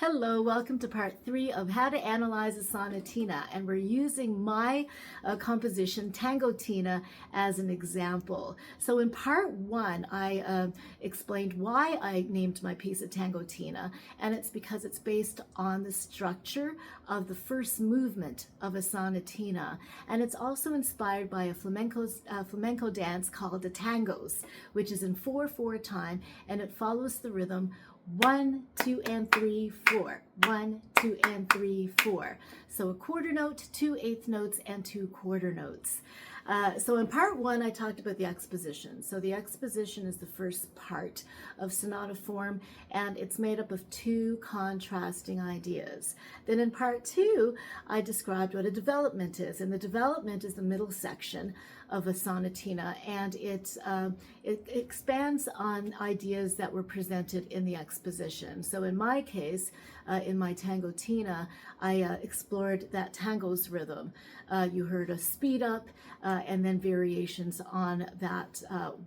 Hello, welcome to part 3 of how to analyze a sonatina, and we're using my composition Tangotina as an example. So in part 1 I explained why I named my piece a Tangotina, and it's because it's based on the structure of the first movement of a sonatina, and it's also inspired by a flamenco dance called the tangos, which is in 4/4 time, and it follows the rhythm 1, 2, and 3, 4. 1, 2, and 3, 4. So a quarter note, 2 eighth notes, and 2 quarter notes. So in part 1, I talked about the exposition. So the exposition is the first part of sonata form, and it's made up of 2 contrasting ideas. Then in part 2, I described what a development is, and the development is the middle section of a sonatina, and it expands on ideas that were presented in the exposition. So in my case, in my Tangotina, I explored that tango's rhythm. You heard a speed up and then variations on that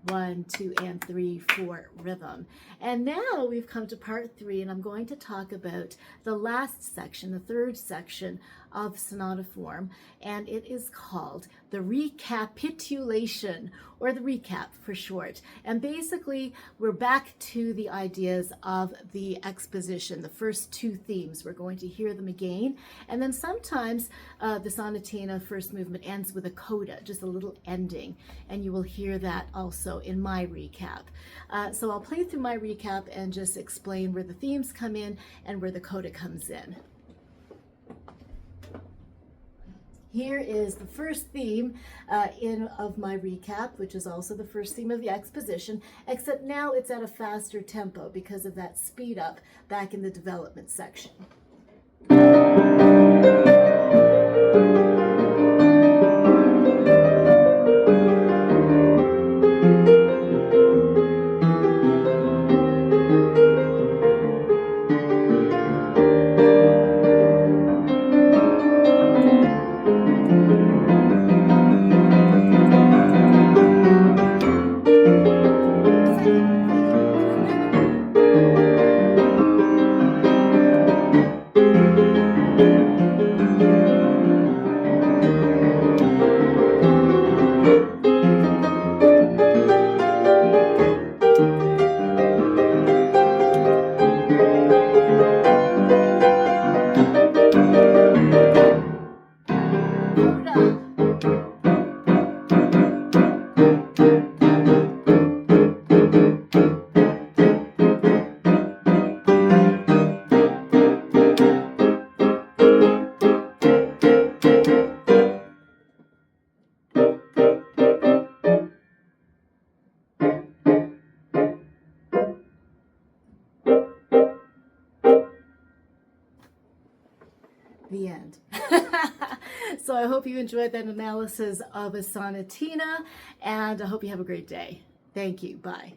1, 2, and 3, 4 rhythm. And now we've come to part 3, and I'm going to talk about the last section, the third section of sonata form, and it is called the recapitulation, or the recap for short. And basically we're back to the ideas of the exposition, the first 2 themes. We're going to hear them again, and then sometimes the sonatina first movement ends with a coda, just a little ending, and you will hear that also in my recap. So I'll play through my recap and just explain where the themes come in and where the coda comes in. Here is the first theme of my recap, which is also the first theme of the exposition, except now it's at a faster tempo because of that speed up back in the development section. The end. So I hope you enjoyed that analysis of a sonatina, and I hope you have a great day. Thank you. Bye.